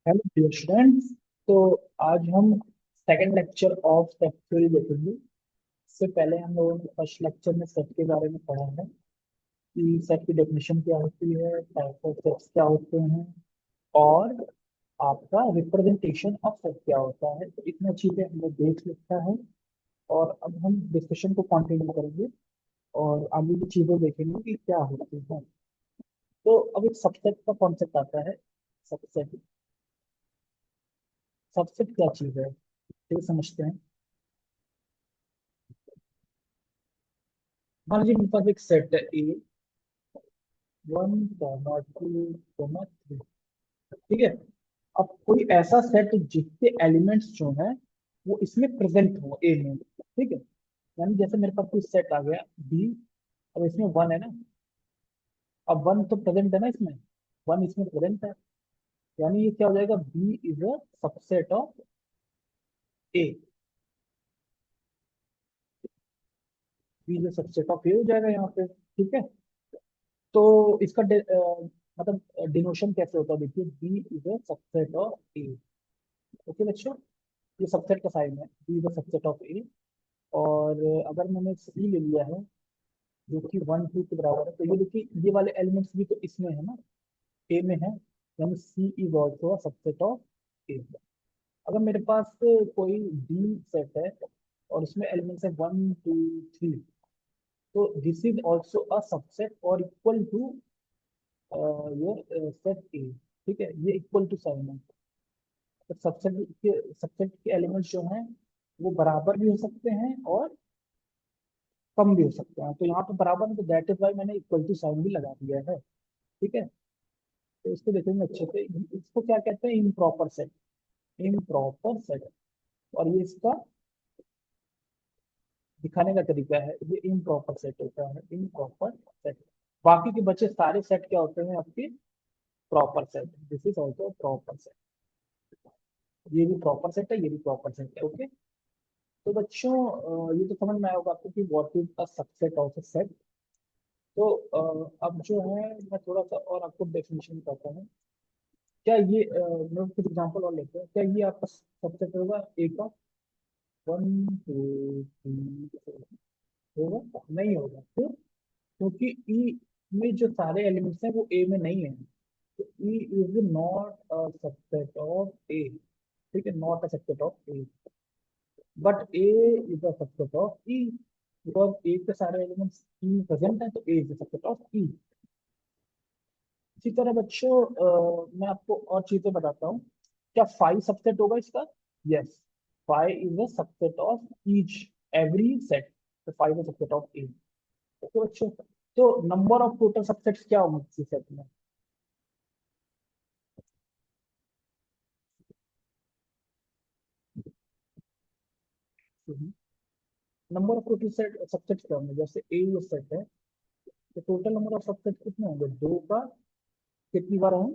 Hello dear students. तो आज हम second lecture of set theory देखेंगे। इससे पहले हम लोगों ने फर्स्ट लेक्चर में सेट के बारे में पढ़ा है कि सेट की डेफिनेशन क्या होती है, टाइप ऑफ सेट्स क्या होते हैं और आपका रिप्रेजेंटेशन ऑफ सेट क्या होता है। तो इतना चीजें हमने देख लिखा है और अब हम डिस्कशन को कंटिन्यू करेंगे और आगे की चीजें देखेंगे कि क्या होती है। तो अब एक सबसेट का कॉन्सेप्ट आता है। सबसेट सबसेट क्या चीज है, ये समझते हैं। मान लीजिए मेरे पास एक सेट है ए, 1, 2, 3, ठीक है। अब कोई ऐसा सेट जिसके एलिमेंट्स जो हैं वो इसमें प्रेजेंट हो ए में, ठीक है। यानी जैसे मेरे पास कोई सेट आ गया बी, अब इसमें वन है ना। अब वन तो प्रेजेंट है ना इसमें, वन इसमें प्रेजेंट है। यानी ये क्या हो जाएगा, B is a subset of A. B is a subset of A हो जाएगा यहाँ पे, ठीक है। तो इसका मतलब डिनोशन कैसे होता है, देखिए B is a subset of A. Okay बच्चों, ये सबसेट का साइन है, B is a subset of A. और अगर मैंने सी ले लिया है जो कि 1, 2 के बराबर है, तो ये देखिए ये वाले एलिमेंट्स भी तो इसमें है ना, ए में है। यानी C is also a subset of A. अगर मेरे पास कोई डी सेट है और उसमें एलिमेंट्स है 1, 2, 3, तो this is also a subset और equal to your set A, ठीक है। ये इक्वल टू साइन है। तो सबसेट के एलिमेंट्स जो हैं वो बराबर भी हो सकते हैं और कम भी हो सकते हैं। तो यहाँ पे बराबर है तो दैट इज वाई मैंने इक्वल टू साइन भी लगा दिया है, ठीक है। तो इसको देखेंगे अच्छे से, इसको क्या कहते हैं, इम्प्रॉपर सेट। इम्प्रॉपर सेट, और ये इसका दिखाने का तरीका है, ये इम्प्रॉपर सेट होता है, इम्प्रॉपर सेट। बाकी के बचे सारे सेट क्या होते हैं आपके, proper set. This is also proper set. ये भी प्रॉपर सेट है, ये भी प्रॉपर सेट है, ओके। तो बच्चों ये तो समझ में आया होगा आपको कि what is a subset of a set. तो अब जो है मैं थोड़ा सा और आपको डेफिनेशन बताता हूँ। क्या ये मैं कुछ एग्जांपल और लेते हैं, क्या ये आपका सबसेट होगा ए का, 1, 2, 3, होगा? नहीं होगा, क्यों? क्योंकि ई में जो सारे एलिमेंट्स हैं वो ए में नहीं है। तो E is not a subset of A, ठीक है, not a subset of A. But A is a subset of E, because A के सारे एलिमेंट्स ई प्रेजेंट है, तो A is a subset of E. इसी तरह बच्चों मैं आपको और चीजें बताता हूँ। क्या फाइव सबसेट होगा इसका? Yes, five is a subset of each every set. तो five is subset of A. Okay बच्चों, तो नंबर ऑफ टोटल सबसेट्स क्या होंगे किसी सेट में? Number of total set subsets क्या होंगे, जैसे ए ये सेट है, तो टोटल नंबर ऑफ सबसेट कितने होंगे, दो का कितनी बार हम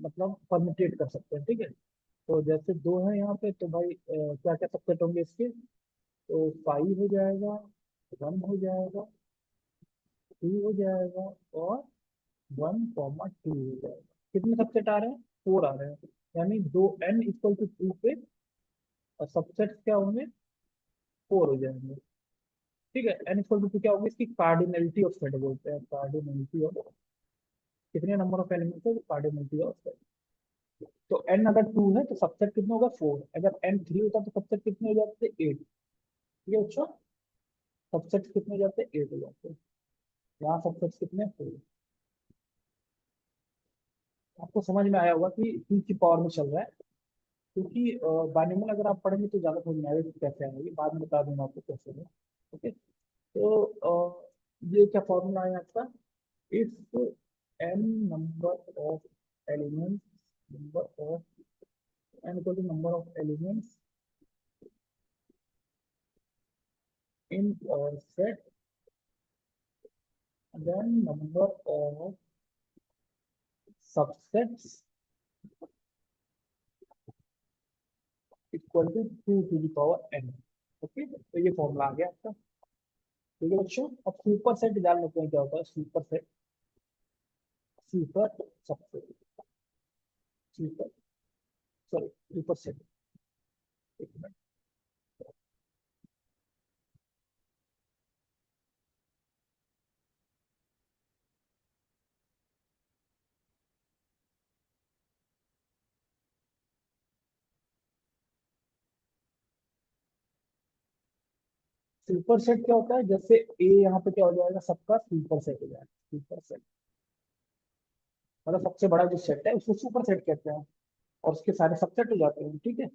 मतलब परम्यूटेट कर सकते हैं, ठीक है। तो जैसे दो है यहाँ पे, तो भाई क्या क्या सबसेट होंगे इसके, तो फाइव हो जाएगा, वन हो जाएगा, टू हो जाएगा और 1, 2 हो जाएगा। कितने सबसेट आ रहे हैं, फोर आ रहे हैं। यानी दो एन इक्वल टू टू पे सबसेट क्या होंगे, फोर हो जाएंगे, ठीक है। एन इक्वल टू टू क्या होगी, इसकी कार्डिनलिटी ऑफ सेट बोलते हैं, कार्डिनलिटी ऑफ कितने नंबर ऑफ एलिमेंट्स है, कार्डिनलिटी ऑफ सेट। तो एन अगर टू है तो सबसेट कितना होगा, फोर। अगर एन थ्री होता तो सबसेट कितने हो जाते, एट, ठीक है। अच्छा, सबसेट कितने हो जाते, एट हो जाते। यहाँ सबसेट कितने, फोर। आपको समझ में आया होगा कि टू की पावर में चल रहा है, क्योंकि बाइनोमियल अगर आप पढ़ेंगे तो ज्यादा समझ में आएगा कि कैसे आएगा, ये बाद में बता दूंगा आपको कैसे है। ओके, तो ये क्या फॉर्मूला है आपका, if n number of elements, number of n equal to number of elements in set, then number of subsets equal to two to the power n. Okay, तो ये फॉर्मूला आ गया आपका, ठीक है बच्चों। अब सुपर सेट जान लेते हैं क्या होता है, super set, super subset. Super, sorry super set, एक मिनट। सुपर सेट क्या होता है, जैसे ए यहाँ पे क्या हो जाएगा, सबका सुपर सेट हो जाएगा। सुपर सेट मतलब सबसे बड़ा जो सेट है उसको सुपर सेट कहते हैं, और उसके सारे सबसेट हो जाते हैं, ठीक है।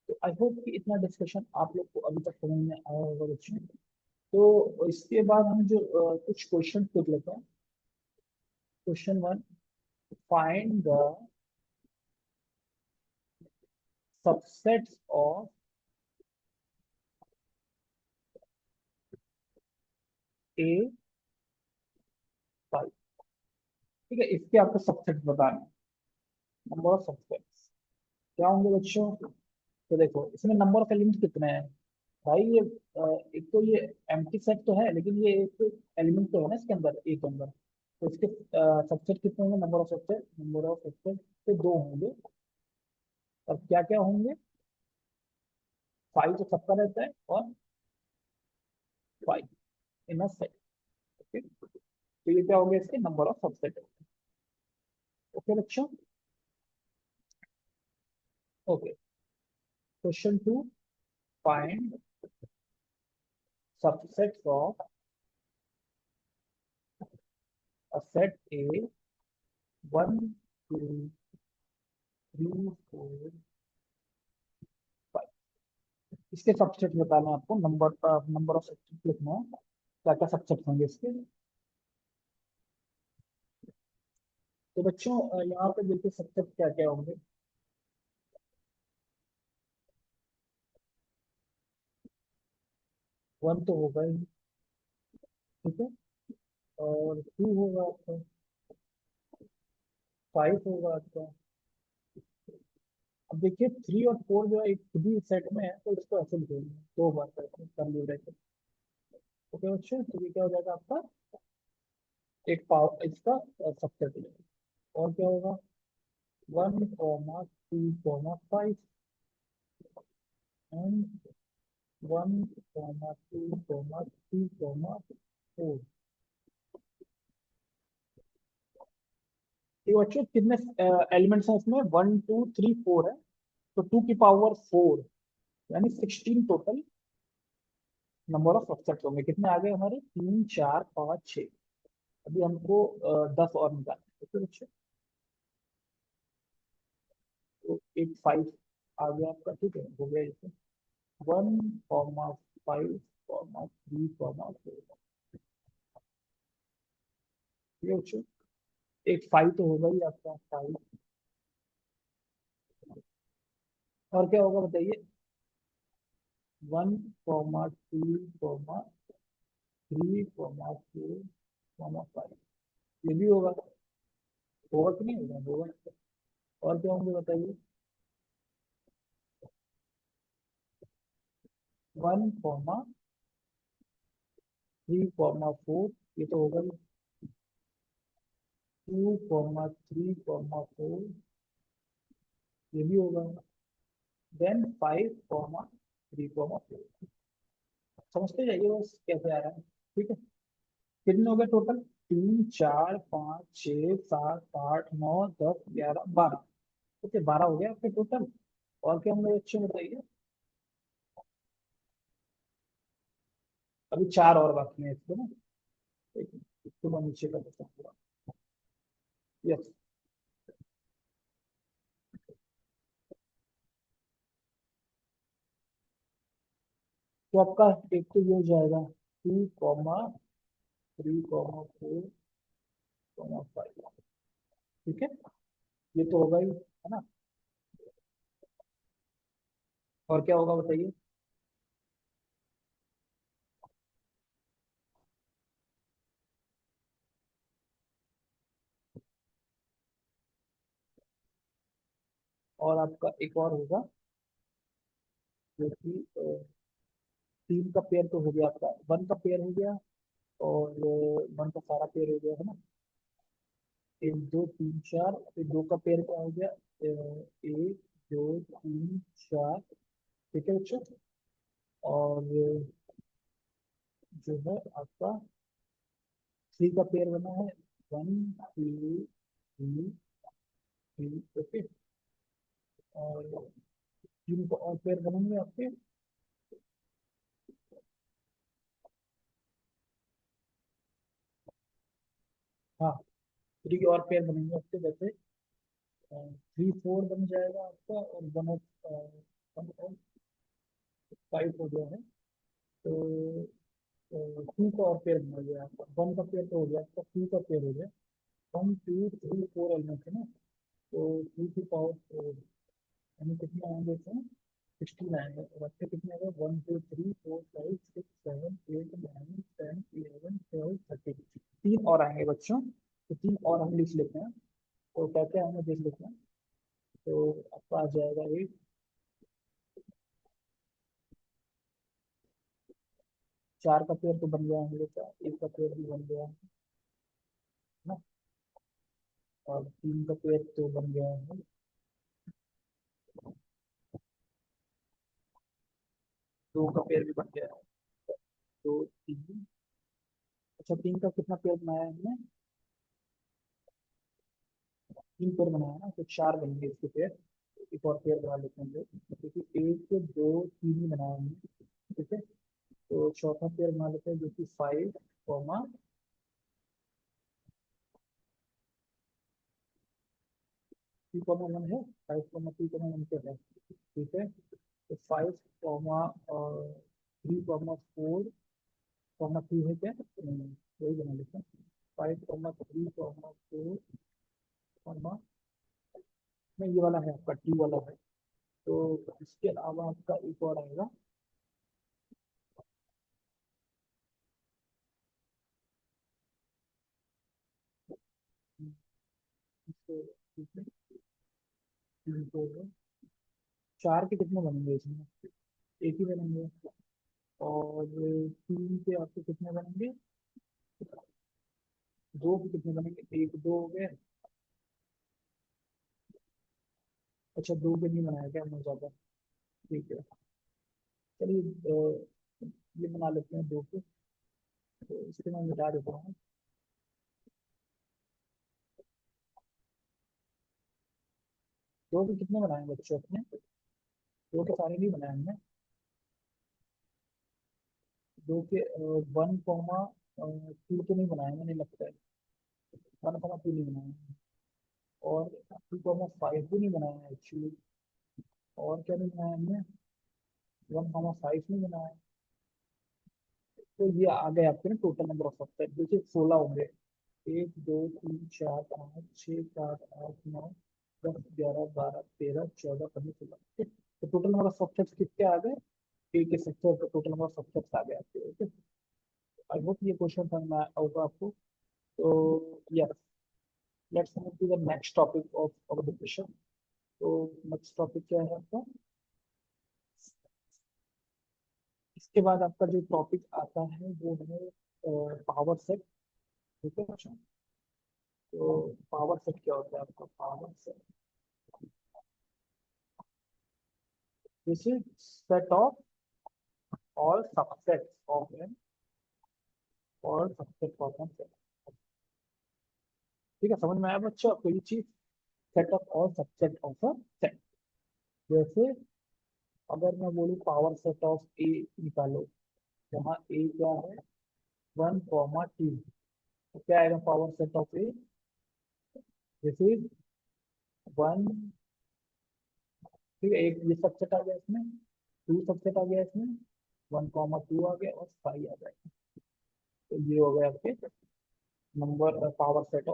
तो आई होप कि इतना डिस्कशन आप लोग को अभी तक समझ में आया होगा बच्चों। तो इसके बाद हम जो कुछ क्वेश्चन पूछ लेते हैं। Question one, find the subsets of A five. ठीक है, इसके आपको सबसेट बताना है, नंबर ऑफ सबसेट्स क्या होंगे बच्चों। तो देखो इसमें नंबर ऑफ एलिमेंट कितने हैं भाई, ये एक तो ये एम्प्टी सेट तो है, लेकिन ये एक एलिमेंट तो है ना इसके अंदर, ए के अंदर। तो इसके सबसेट कितने होंगे, number of subset, number of subset तो दो होंगे। और क्या क्या होंगे, फाइव तो सबका रहता है, और five in a set. Okay, तो ये क्या हो गया, इसके नंबर ऑफ सबसेट। ओके बच्चों। Okay, question two, find subsets of a set A, one, two, three, four, five. इसके सबसेट बताना है आपको, नंबर ऑफ सबसेट लिखना है, क्या क्या सबसेट होंगे इसके। तो बच्चों यहाँ पे देखिए सबसेट क्या क्या होंगे। वन तो होगा ही, ठीक है, और टू होगा आपका, फाइव होगा आपका। अब देखिए थ्री और फोर जो है एक खुद ही सेट में है, तो इसको ऐसे लिखेंगे, दो बार करके कर ली ब्रैकेट। ओके बच्चों, तो ये क्या हो जाएगा आपका, एक पावर इसका सबसेट हो जाएगा। और क्या होगा, one comma two comma five, and one comma two comma three comma four. ये बच्चों कितने एलिमेंट्स हैं इसमें, वन टू थ्री फोर है, तो टू की पावर फोर, यानी 16 टोटल नंबर ऑफ सबसेट होंगे। कितने आ गए हमारे, तीन, चार, पाँच, छः। अभी हमको 10 और निकालना है, ठीक है बच्चों। तो एक फाइव आ गया आपका, ठीक है, हो गया इसे, one comma five comma three comma four, ठीक है बच्चों। एक फाइव तो होगा ही आपका, फाइव। और क्या होगा बताइए, one comma two comma three comma four comma five, ये भी होगा। होगा कि नहीं होगा, होगा। और क्या होंगे बताइए, one comma three comma four, ये तो होगा ही। Two comma three comma four, ये भी होगा। Then five comma three comma four. समझते जाइए बस कैसे आ रहा है, ठीक है। कितने हो गए टोटल, तीन, चार, पाँच, छः, सात, आठ, नौ, 10, 11, 12। ओके, 12 हो गया आपके टोटल। और क्या होंगे बच्चे बताइए, अभी चार और बाकी है इसको ना, एक मिनट, इसको मैं नीचे कर देता हूँ पूरा। यस, तो आपका एक तो ये हो जाएगा, to comma three comma four comma five, ठीक है, ये तो होगा ही, है ना। और क्या होगा बताइए, और आपका एक और होगा, जो कि तीन का पेयर तो हो गया आपका, वन का पेयर हो गया, और वन का सारा पेयर हो गया, है ना। एक, दो तीन चार, फिर दो का पेयर क्या हो गया, एक दो तीन चार। ठीक है बच्चों। और जो है आपका थ्री का पेयर बना है, one two three three. Okay. और तीन को और पेयर बनेंगे आपके। हाँ, थ्री के और पेयर बनेंगे आपके, जैसे थ्री फोर बन जाएगा आपका, और one of one of five हो गया है। तो टू का और पेयर बना गया आपका, वन का पेयर तो हो गया आपका, टू का पेयर हो गया। One two three four element है ना, तो टू की पावर फोर, यानी कितने आएंगे इसमें, 16 आएंगे। और बच्चे कितने आएंगे, one two three four five six seven eight nine ten eleven twelve thirty. तीन और आएंगे बच्चों, तो तीन और हम लिख लेते हैं। तो क्या क्या आएंगे देख लेते हैं। तो आपका आ जाएगा एक, चार का पेयर तो बन गया हम लोग का, एक का पेयर भी बन गया है ना, और तीन का पेयर तो बन गया है, दो का पेयर भी बन गया है। दो तीन, अच्छा तीन का कितना पेयर बनाया है हमने, तीन पेयर बनाया ना, तो चार बनेंगे इसके पेयर। एक और पेयर बना लेते हैं हम लोग, क्योंकि एक दो तीन ही बनाया हमने। ठीक है, तो चौथा पेयर बना लेते हैं, जो कि five comma two comma one है, five comma two comma one पे है। ठीक है, तो five comma three comma four comma two है क्या, वही बना लेते हैं। Five comma three comma four comma, नहीं ये वाला है आपका टू वाला है। तो इसके अलावा आपका एक और आएगा, इसको ठीक है, तीन को है। चार के कितने बनेंगे इसमें, एक ही बनेंगे। और तीन के आपके कितने बनेंगे, दो के कितने बनेंगे, एक दो हो गए। अच्छा दो के नहीं बनाया क्या हमने ज्यादा, ठीक है। चलिए ये बना लेते हैं दो के, तो इसके मैं मिटा देता हूँ। दो के कितने बनाए बच्चों अपने, दो के सारे नहीं बनाए हमने। दो के वन कॉमा टू तो नहीं बनाए मैंने लगता है, वन कॉमा टू नहीं बनाए हैं। और टू कॉमा फाइव भी नहीं बनाया है एक्चुअली। और क्या नहीं बनाया हमने, वन कॉमा फाइव नहीं बनाया है। तो ये आ गए आपके ना टोटल नंबर ऑफ सब्जेक्ट, देखिए 16 होंगे। एक दो तीन चार पाँच छः सात आठ नौ दस ग्यारह बारह तेरह चौदह पंद्रह सोलह, ठीक। तो टोटल नंबर ऑफ सब्जेक्ट्स कितने आ गए, एक के सेक्टर का टोटल नंबर ऑफ सब्जेक्ट्स आ गए आपके। ओके, आई होप ये क्वेश्चन समझ में होगा आपको। तो yes, let's move to the next topic of our discussion. तो नेक्स्ट टॉपिक क्या है आपका, इसके बाद आपका जो टॉपिक आता है वो है पावर सेट। ठीक है अच्छा, तो पावर सेट क्या होता है आपका, power set this is set of all subsets of n, और सबसेट ऑफ एन सेट। ठीक है, समझ में आया बच्चों आपको ये चीज, set of all subset of a set. जैसे अगर मैं बोलूँ पावर सेट ऑफ ए निकालो, जहाँ ए क्या है, वन कॉमा टू, तो क्या आएगा power set of A, this is one. ठीक है, एक ये सबसेट आ गया इसमें, टू सबसेट आ गया इसमें, वन कॉमा टू आ गया, और फाइव आ गया। तो ये हो गया आपके number power set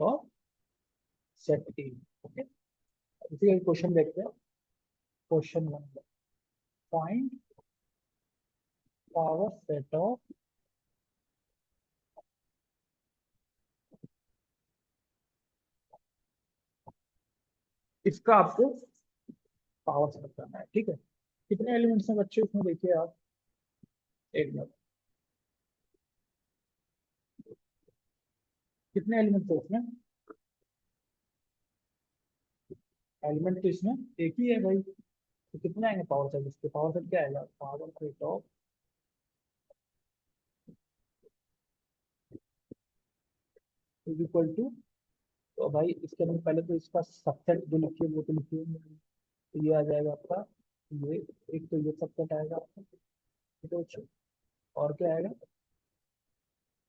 of set A. Okay, इसी का क्वेश्चन देखते हैं। Question number, find power set of, इसका आपको पावर सेट करना है। ठीक है, कितने एलिमेंट्स हैं बच्चे इसमें देखिए आप, एक मिनट। कितने एलिमेंट थे उसमें? एलिमेंट तो इसमें एक ही है भाई। तो कितने आएंगे पावर सेट? इसके पावर सेट क्या आएगा? Power set of is equal to, तो भाई इसके अंदर पहले तो इसका सबसेट जो लिखिए वो तो लिखिए। तो ये आ जाएगा आपका, ये एक तो ये सबसेट आएगा आपका, ठीक है बच्चों। और क्या आएगा?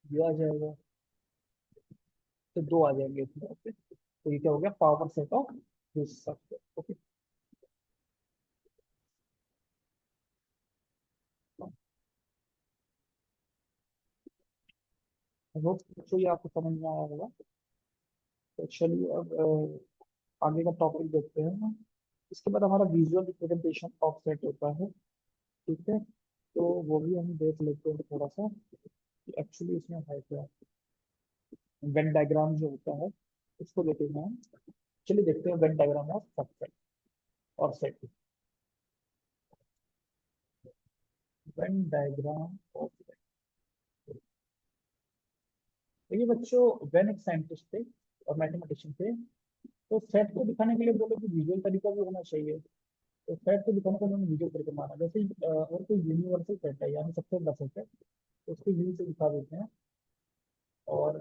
ये आ जाएगा। तो दो आ जाएंगे इसमें, ओके। तो ये क्या हो गया? Power set of this subset, okay. Hope बच्चों ये आपको समझ में आया होगा। तो चलिए अब आगे का टॉपिक देखते हैं। इसके बाद हमारा विजुअल रिप्रेजेंटेशन ऑफ सेट होता है, ठीक है। तो वो भी हम देख लेते हैं थोड़ा सा कि एक्चुअली इसमें है क्या। वेन डायग्राम जो होता है उसको देखेंगे हम। चलिए देखते हैं वेन डायग्राम ऑफ सबसेट और सेट। वेन डायग्राम ऑफ, देखिए बच्चों, वेन एक साइंटिस्ट थे और मैथमेटिशियन थे। तो सेट को दिखाने के लिए बोले कि विजुअल तरीका भी होना चाहिए। तो सेट को दिखाने का उन्होंने विजुअल तरीका माना। जैसे अगर कोई यूनिवर्सल सेट है यानी सबसे बड़ा सेट है, तो उसको यू से दिखा देते हैं। और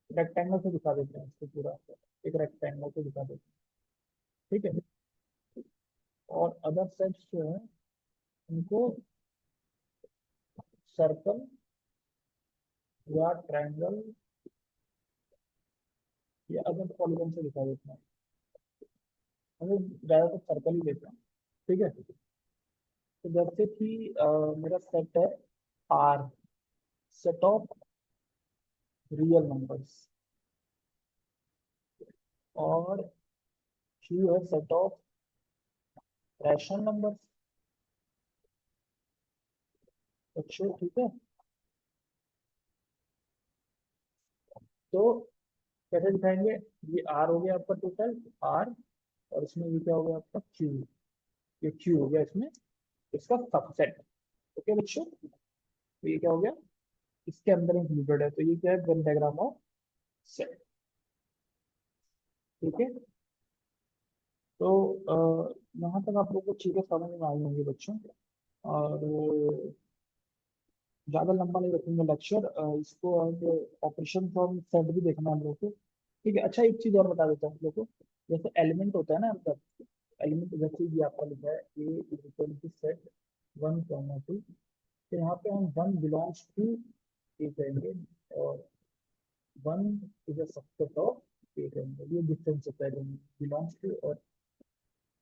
रेक्टेंगल से दिखा देते हैं उसको पूरा, एक रेक्टेंगल से दिखा देते हैं, ठीक है। और अदर सेट्स जो है उनको सर्कल या ट्रायंगल या अदर पॉलीगॉन से दिखा देते हैं। हमें ज्यादातर सर्कल ही लेते हैं, ठीक है। तो जैसे कि मेरा सेट है R, set of real numbers. और क्यू है सेट ऑफ रैशनल नंबर्स, बच्चों, ठीक है। तो कैसे दिखाएंगे? ये आर हो गया आपका टोटल आर, और इसमें ये क्या हो गया आपका क्यू। ये क्यू हो गया इसमें इसका सबसेट, ओके बच्चों। तो ये क्या हो गया? इसके अंदर इंक्लूडेड है। तो ये क्या है? वेन डायग्राम ऑफ सेट, ठीक है। तो यहाँ तक आप लोगों को चीजें समझ में आई होंगी बच्चों। और ज्यादा लंबा नहीं रखेंगे लेक्चर इसको। आज ऑपरेशन और सेट भी देखना है हम लोग को, ठीक है। अच्छा एक चीज और बता देता हूँ आप लोग को। जैसे एलिमेंट होता है ना अंदर, एलिमेंट जैसे ये आपका लिखा है A is equal to set one comma two. तो यहाँ पे हम वन बिलोंग्स टू ए कहेंगे, और one is a subset of A कहेंगे। ये डिफरेंस होता है बिलोंग्स टू और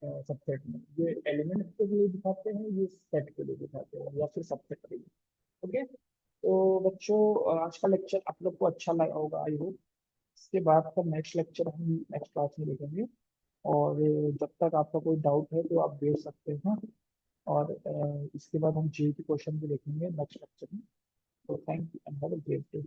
सबसेट में। ये एलिमेंट के लिए दिखाते हैं, ये सेट के लिए दिखाते हैं, या फिर सबसेट के लिए, ओके। तो बच्चों आज का लेक्चर आप लोग को अच्छा लगा होगा आई होप। इसके बाद का नेक्स्ट लेक्चर हम नेक्स्ट क्लास में देखेंगे। और जब तक आपका कोई डाउट है तो आप भेज सकते हैं। और इसके बाद हम जी के क्वेश्चन भी देखेंगे नेक्स्ट लेक्चर में। तो thank you and have a great day.